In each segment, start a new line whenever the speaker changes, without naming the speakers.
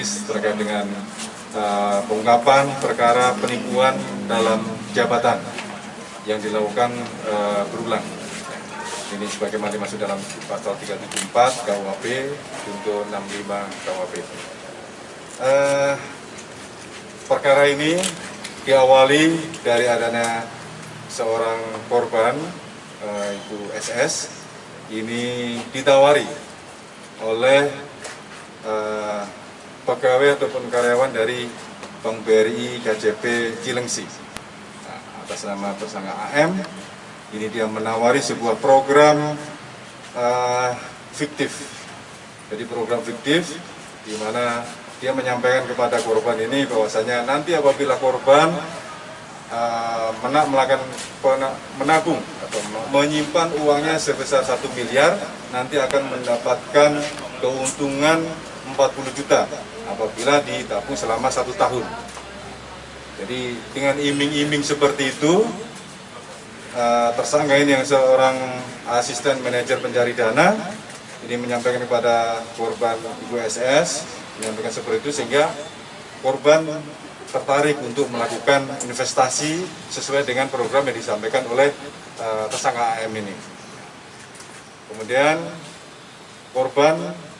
teknis terkait dengan pengungkapan perkara penipuan dalam jabatan yang dilakukan berulang. Ini sebagaimana dimaksud dalam pasal 374 KUHP junto 65 KUHP. Perkara ini diawali dari adanya seorang korban, Ibu SS, ini ditawari oleh pegawai ataupun karyawan dari Bank BRI KJP Cilengsi. Atas nama tersangka AM, ini dia menawari sebuah program fiktif. Jadi program fiktif di mana dia menyampaikan kepada korban ini bahwasanya nanti apabila korban menabung atau menyimpan uangnya sebesar 1 miliar, nanti akan mendapatkan keuntungan 40 juta apabila ditabung selama 1 tahun. Jadi dengan iming-iming seperti itu, tersangka ini yang seorang asisten manajer pencari dana ini menyampaikan kepada korban Ibu SS, menyampaikan seperti itu sehingga korban tertarik untuk melakukan investasi sesuai dengan program yang disampaikan oleh tersangka AM ini. Kemudian korban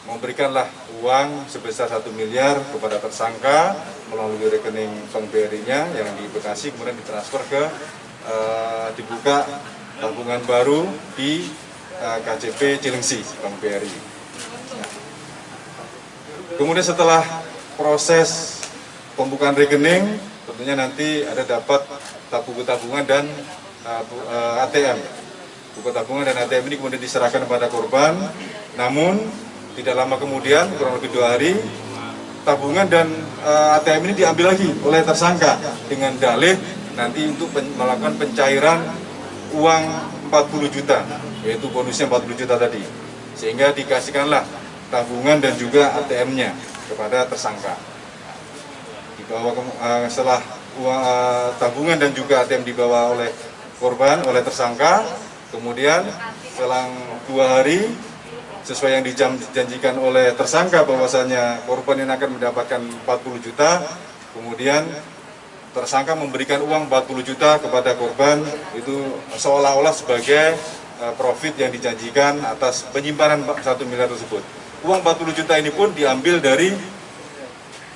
memberikanlah uang sebesar 1 miliar kepada tersangka melalui rekening Bank BRI-nya yang di Bekasi, kemudian ditransfer ke dibuka tabungan baru di KJP Cilengsi Bank BRI. Kemudian setelah proses pembukaan rekening, tentunya nanti ada dapat buku tabungan dan ATM. Buku tabungan dan ATM ini kemudian diserahkan kepada korban. Namun tidak lama kemudian, kurang lebih 2 hari, tabungan dan ATM ini diambil lagi oleh tersangka dengan dalih nanti untuk melakukan pencairan uang 40 juta, yaitu bonusnya 40 juta tadi. Sehingga dikasihkanlah tabungan dan juga ATM-nya kepada tersangka. Dibawa setelah uang tabungan dan juga ATM dibawa oleh korban, oleh tersangka, kemudian selang 2 hari, sesuai yang dijanjikan oleh tersangka bahwasanya korban yang akan mendapatkan 40 juta, kemudian tersangka memberikan uang 40 juta kepada korban, itu seolah-olah sebagai profit yang dijanjikan atas penyimpanan 1 miliar tersebut. Uang 40 juta ini pun diambil dari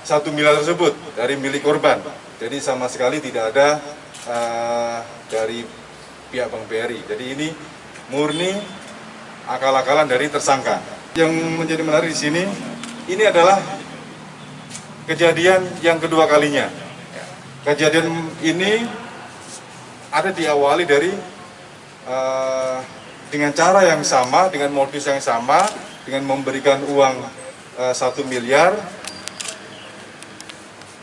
1 miliar tersebut, dari milik korban. Jadi sama sekali tidak ada dari pihak Bank BRI. Jadi ini murni akal-akalan dari tersangka. Yang menjadi menarik di sini, ini adalah kejadian yang kedua kalinya. Kejadian ini ada diawali dari dengan cara yang sama, dengan modus yang sama, dengan memberikan uang 1 miliar,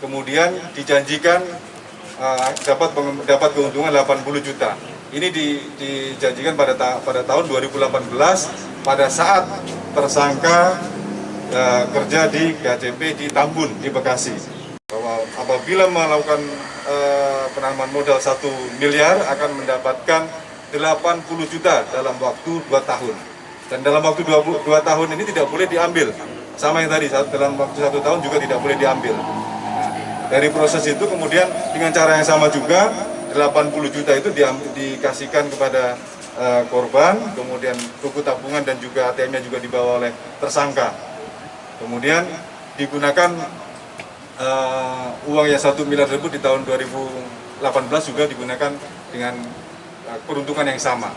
kemudian dijanjikan dapat keuntungan 80 juta. Ini dijanjikan pada tahun 2018 pada saat tersangka kerja di KJP di Tambun di Bekasi. Bahwa apabila melakukan penanaman modal 1 miliar akan mendapatkan 80 juta dalam waktu 2 tahun. Dan dalam waktu 2 tahun ini tidak boleh diambil. Sama yang tadi, dalam waktu 1 tahun juga tidak boleh diambil. Dari proses itu kemudian dengan cara yang sama juga 80 juta itu dikasihkan kepada korban, kemudian buku tabungan dan juga ATM-nya juga dibawa oleh tersangka. Kemudian digunakan uang yang 1 miliar tersebut di tahun 2018 juga digunakan dengan peruntukan yang sama.